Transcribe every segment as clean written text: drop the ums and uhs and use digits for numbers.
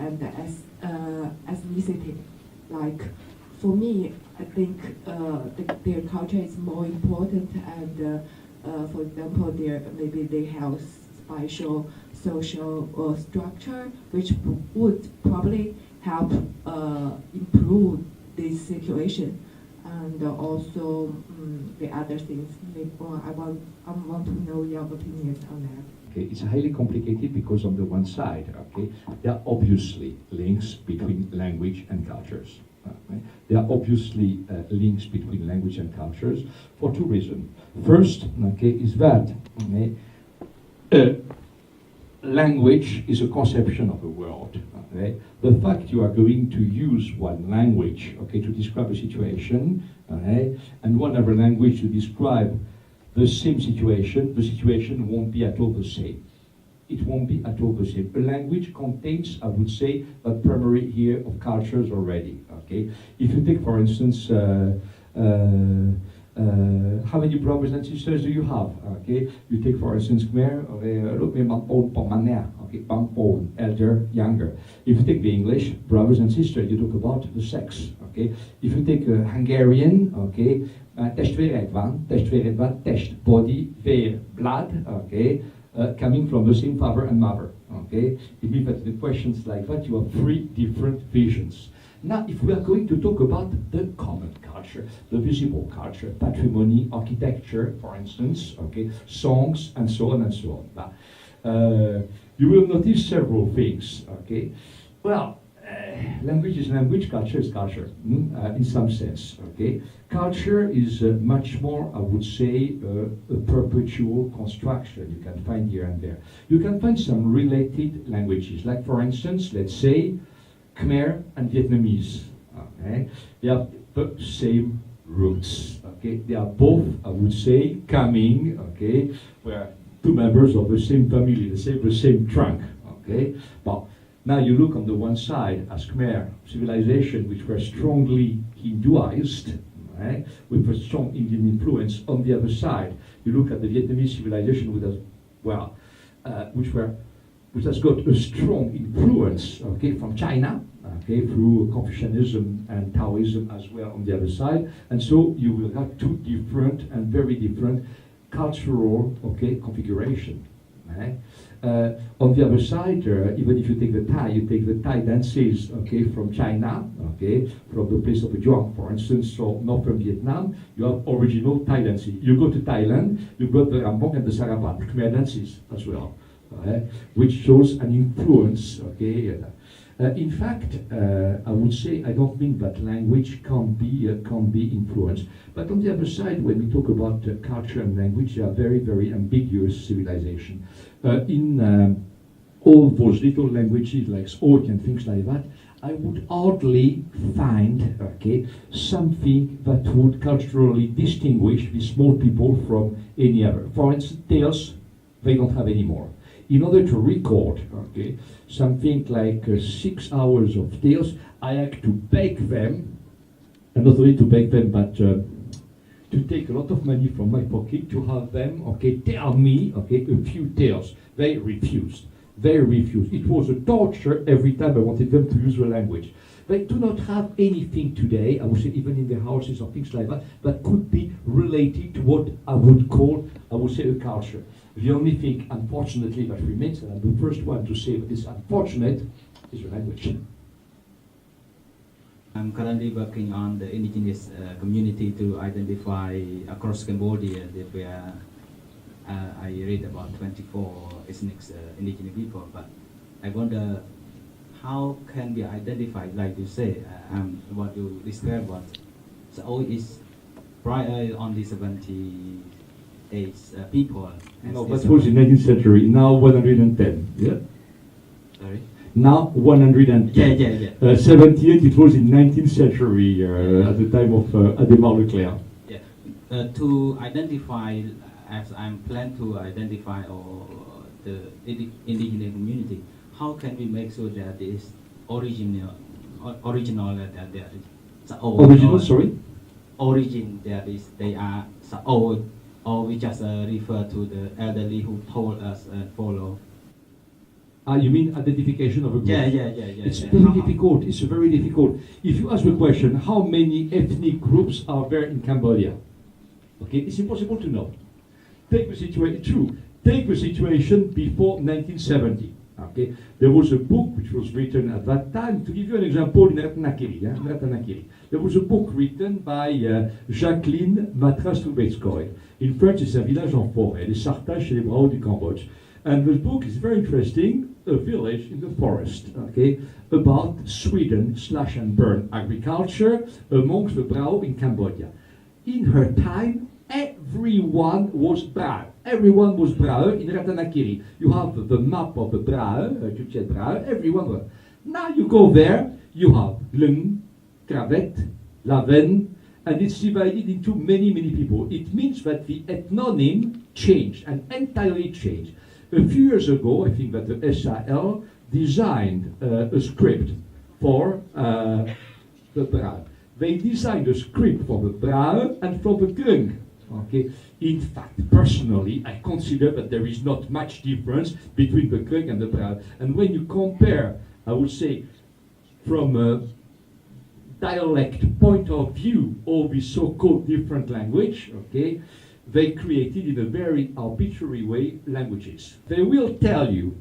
and ethnicity. Like, for me, I think their culture is more important, and for example, maybe they have special social structure, which would probably help improve this situation. And also the other things. I want to know your opinion on that. Okay, it's highly complicated because on the one side, okay, there are obviously links between language and cultures. Okay? There are obviously links between language and cultures for two reasons. First, okay, is that language is a conception of the world. Okay? The fact you are going to use one language, okay, to describe a situation, okay, and one other language to describe the same situation, the situation won't be at all the same. It won't be at all the same. A language contains, I would say, a primary here of cultures already. Okay, if you take, for instance, how many brothers and sisters do you have? Okay, you take, for instance, Khmer, okay, elder, younger. If you take the English, brothers and sisters, you talk about the sex. Okay, if you take Hungarian, okay, test, body, veer, blood, okay, coming from the same father and mother. Okay, it means that the questions like that, you have three different visions. Now, if we are going to talk about the common culture, the visible culture, patrimony, architecture, for instance, okay, songs, and so on and so on. You will notice several things, okay? Well, language is language, culture is culture, in some sense, okay? Culture is much more, I would say, a perpetual construction you can find here and there. You can find some related languages, like, for instance, let's say, Khmer and Vietnamese, okay? They have the same roots, okay? They are both, I would say, coming, okay? We're two members of the same family, the same trunk, okay? But now you look on the one side as Khmer civilization, which were strongly Hinduized, right? With a strong Indian influence. On the other side, you look at the Vietnamese civilization with which has got a strong influence, okay, from China, okay, through Confucianism and Taoism as well on the other side. And so you will have two different and very different cultural, okay, configuration. Right? On the other side, even if you take the Thai dances, okay, from China, okay, from the place of the Juang, for instance, or northern Vietnam, you have original Thai dances. You go to Thailand, you've got the Rambong and the Sarabat, Khmer dances as well. Which shows an influence, okay. In fact, I would say I don't think that language can't be influenced. But on the other side, when we talk about culture and language, they are very, very ambiguous civilization. In all those little languages like Orc and things like that, I would hardly find, okay, something that would culturally distinguish these small people from any other. For instance, tales, they don't have any more. In order to record, okay, something like 6 hours of tales, I had to beg them, and not only to beg them, but to take a lot of money from my pocket to have them, okay, tell me, okay, a few tales. They refused. They refused. It was a torture every time I wanted them to use the language. They do not have anything today, I would say, even in their houses or things like that, that could be related to what I would call, I would say, a culture. The only thing, unfortunately, that remains, and I'm the first one to say that is unfortunate, is the language. I'm currently working on the indigenous community to identify across Cambodia where I read about 24 ethnic indigenous people, but I wonder how can we identify, like you say, what you described was, so is prior on the 78 people. No, that was in 19th century, now 110, yeah? Sorry? Now 110. Yeah. 78, it was in 19th century at the time of Adhémar Leclerc. Yeah. To identify, as I'm planning to identify the indigenous community, how can we make sure that there is original that there is original, sorry? Origin that is they are old, or we just refer to the elderly who told us and follow. You mean identification of a group? Yeah. It's yeah. very difficult. It's very difficult. If you ask the question, how many ethnic groups are there in Cambodia? Okay, it's impossible to know. Take the situation. True. Take the situation before 1970. Okay, there was a book which was written at that time. To give you an example, in Ratanakiri, there was a book written by Jacqueline Matras-Trubetskoy. In French, it's un village en forêt, les Sartages chez les Brahos du Cambodge. And the book is very interesting, a village in the forest, okay, about Sweden slash and burn agriculture amongst the Brahos in Cambodia. In her time, everyone was Brah. Everyone was Brah in Ratanakiri. You have the map of the Brah, everyone was. Now you go there, you have Lung, Kravet, Laven, and it's divided into many, many people. It means that the ethnonym changed, and entirely changed. A few years ago, I think that the SAL designed a script for the Brah. They designed a script for the Brah and for the Krung. Okay. In fact, personally, I consider that there is not much difference between the Krung and the Brah. And when you compare, I would say, from a dialect point of view, all these so-called different language, okay, they created in a very arbitrary way languages. They will tell you,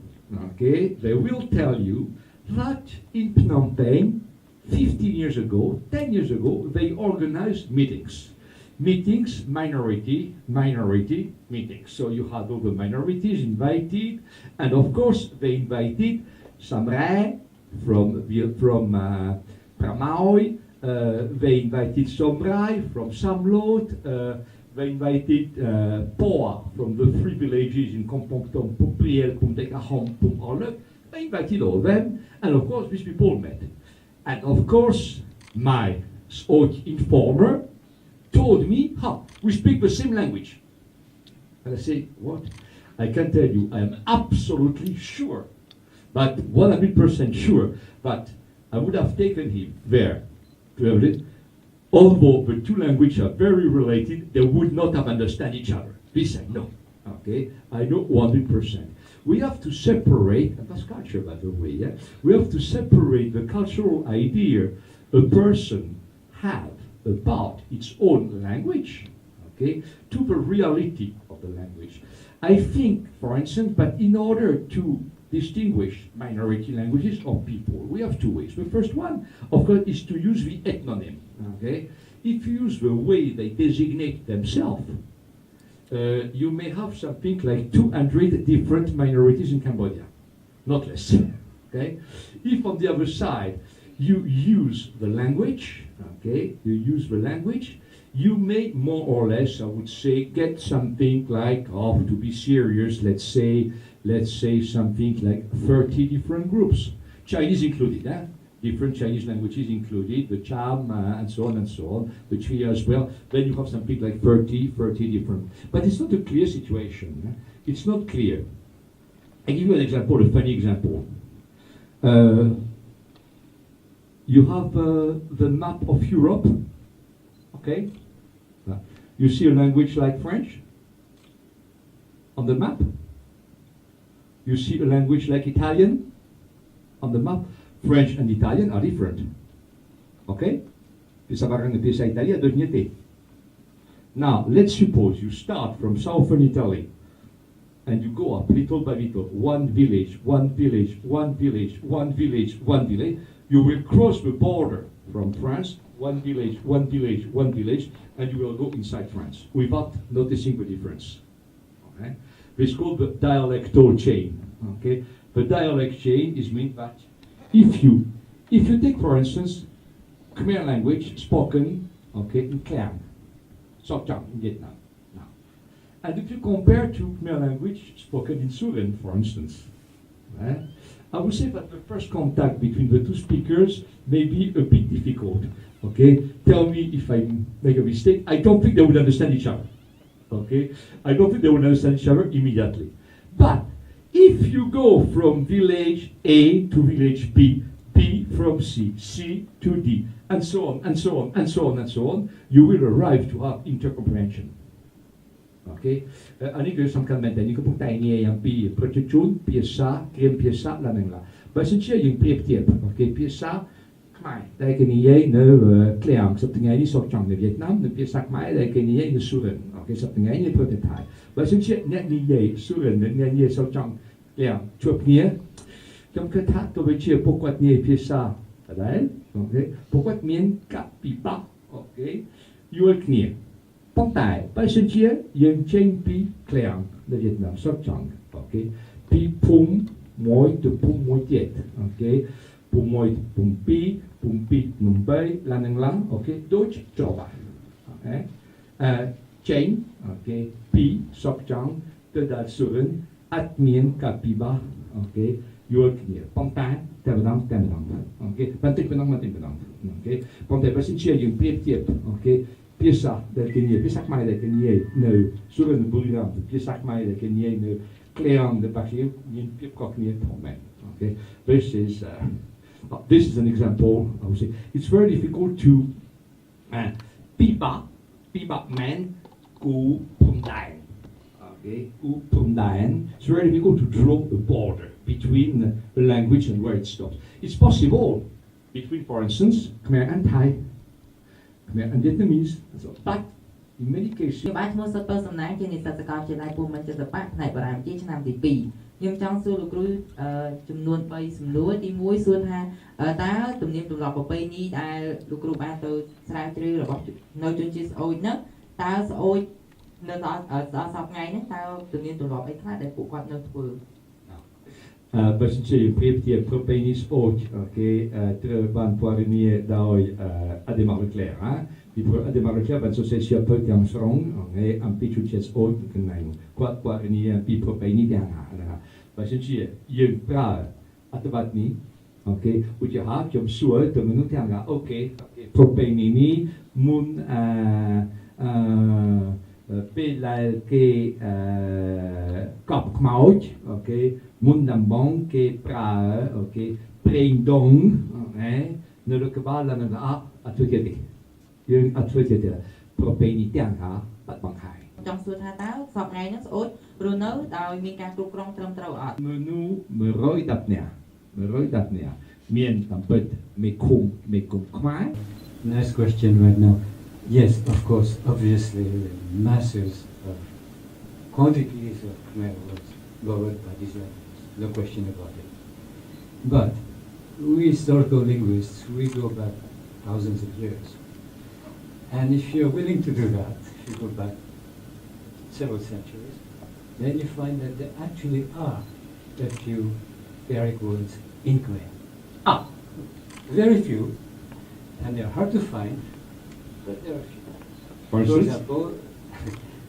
okay, they will tell you that in Phnom Penh, 15 years ago, 10 years ago, they organized meetings. Meetings, minority meetings. So you had all the minorities invited, and of course they invited Samrai from Pramaoi, they invited Somrai from Samlot, they invited Poa from the 3 villages in Kompong Tom, Pum Priel, Pum Dekahom, Pum Olek. They invited all of them, and of course these people met. And of course, my informer told me, we speak the same language. And I say, what? I can tell you, I am absolutely sure, but 100% sure, that I would have taken him there to have it. Although the two languages are very related, they would not have understand each other. This I know. Okay, I know 100%. We have to separate, and that's culture, by the way. Yeah, we have to separate the cultural idea a person have about its own language, okay, to the reality of the language. I think, for instance, that in order to distinguish minority languages or people, we have two ways. The first one, of course, is to use the ethnonym. Okay, if you use the way they designate themselves, you may have something like 200 different minorities in Cambodia, not less. Okay, if on the other side you use the language, okay, you may more or less, I would say, get something like, to be serious, let's say something like 30 different groups, Chinese included, different Chinese languages included, the Cham and so on, the Chi as well. Then you have something like 30 different. But it's not a clear situation. It's not clear. I give you an example, a funny example. You have the map of Europe, okay? You see a language like French on the map. You see a language like Italian on the map. French and Italian are different, okay? Now, let's suppose you start from southern Italy and you go up little by little, one village, you will cross the border from France, one village, and you will go inside France without noticing the difference. Okay? It's called the dialectal chain. Okay? The dialect chain is meant that if you take, for instance, Khmer language spoken, okay, in Klang, Sokchang in Vietnam, now, and if you compare to Khmer language spoken in Surin, for instance, I would say that the first contact between the two speakers may be a bit difficult. Okay, tell me if I make a mistake. I don't think they would understand each other. Okay, I don't think they would understand each other immediately. But if you go from village A to village B, B from C, C to D, and so on, you will arrive to have intercomprehension. โอเคอันนี้คือสำคัญแม้แต่นี่ก็พูดแต่เนี่ยอย่างปีประจุนเพียสาเตรียมเพียสาละหนึ่งละบางสิ่งที่ยังเปรียบเทียบโอเคเพียสาไม่ได้กันนี่เนื้อเคลียมสัปดาห์นี้สอบจังในเวียดนามเนื้อเพียสาไม่ได้กันนี่ในสุรินทร์โอเคสัปดาห์นี้ประเทศไทยบางสิ่งที่เนี่ยนี่สุรินทร์เนี่ยนี่สอบจังเคลียมช่วงนี้จำคือถ้าตัวไปเชื่อพวกวัดนี่เพียสาได้โอเคพวกวัดเมียนกับปีปะโอเคอยู่ที่นี่ป้องแต่บางสิ่งที่ยังเช่นปีเคลียมในเวียดนามสอบจังโอเคปีพุ่มมวยตัวพุ่มมวยเจ็ดโอเคปุ่มมวยปุ่มปีนุ่มใบลานังลังโอเคโดยจบโอเคเชนโอเคปีสอบจังตัวดัดสุรินอัดเมียนกับปีบ้าโอเคยูร์เนี่ยป้องกันแต่ไม่ต้องโอเคมันติดไม่ต้องโอเคป้องแต่ภาษาเชียยังเปรียบเทียบโอเคพิซซ่าเด็กเนี่ยพิซซ่าไม่เด็กเนี่ยเนื้อสุรินบุรีรัมย์พิซซ่าไม่เด็กเนี่ยเนื้อเคลียงเด็กปัจจุบันยินเปรียบกับเนี่ยทอมแมนโอเค this is an example. I would say it's very difficult to Piba man go from down. Okay, go from down. It's very difficult to draw a border between the language and where it stops. It's possible between, for instance, Khmer and Thai, Khmer and Vietnamese. But in many cases, ខ្ញុំអាចឈ្មោះសិតពើសំណាងជានិស្សិតសាកលវិទ្យាល័យភូមិន្ទសិល្បៈផ្នែកបារាំងជាឆ្នាំទី2ខ្ញុំចង់សួរលោកគ្រូចំនួន3សំណួរទី1សួរថាតើទំនៀមទម្លាប់ប្រពៃណីដែលលោកគ្រូបានទៅស្រាវជ្រាវរបស់នៅជនជាតិស្អូចហ្នឹងតើស្អូចនៅដល់សប្តាហ៍ហ្នឹងតើទំនៀមទម្លាប់អីខ្លះដែលពួកគាត់នៅធ្វើ បើសិនជាប្រៀបធៀបប្រពៃណីស្អូចអូខេត្រូវបានពណ៌នាដោយអដេម៉ារក្លែហ៎ពីព្រោះអដេម៉ារក្លែបានសរសេរជាពើទាំងស្រុងហើយអំពីជនជាតិស្អូចកន្លែងគាត់ពណ៌នាពីប្រពៃណីទាំងណាបើសិនជាយើងប្រើអត្ថបទនេះអូខេឧទាហរណ៍ខ្ញុំសួរទៅមនុស្សទាំងណាអូខេប្រពៃណីនេះមុនពេលដែលគេកប់ខ្មោចអូខេមុនដំបងគេប្រើអូខេប្រេងដងនៅលើក្បាលឡើងអត់ធ្វើទៀតទេយើងអត់ធ្វើទៀតទេប្រពៃណីទាំងណាបាត់បង់ហើយចង់សួរថាតើសប្តាហ៍ហ្នឹងស្អូចរស់នៅដោយមានការគ្រប់គ្រងត្រឹមត្រូវអត់មនុស្ស110នាក់មានតាមពិតមេឃុំខ្មែរ Nice question right now. Yes, of course, obviously, masses of quantities of Khmer was lowered by these languages, no question about it. But we historical linguists, we go back thousands of years. And if you're willing to do that, if you go back several centuries, then you find that there actually are a few Archaic words in Khmer. Very few, and they're hard to find, but there are a few. For example,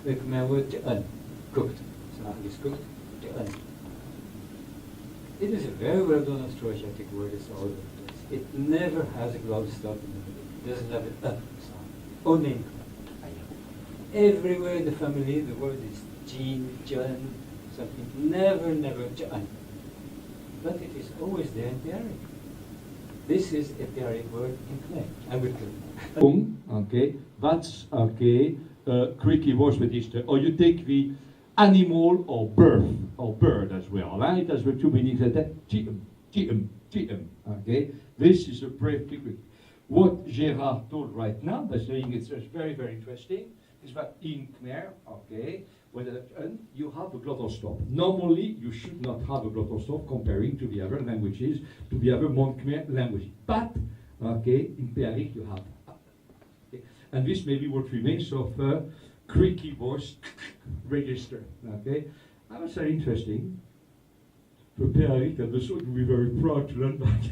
the Khmer word "ch'an," cooked. Something is cooked, ch'an. It is a very well-known Austroasiatic word. It's all over the place. It never has a glottal stop in the middle. It doesn't have an sound. Only in Khmer. Everywhere in the family, the word is Jin, Jan, something. Never ch'an. But it is always there in Archaic. This is a Archaic word in Khmer. I will tell you. Okay, that's okay. Creaky words with Easter. Or you take the animal or bird as well. Right? It has two meanings. Okay, this is a brave quick. What Gérard told right now, by saying it's very, very interesting, is that in Khmer, okay, when you have a glottal stop. Normally, you should not have a glottal stop comparing to the other languages, to the other non-Khmer languages. But, okay, in Archaic you have. Okay. And this may be what remains of creaky voice register. Okay, that was very interesting. For Archaic, and this would be very proud to learn that.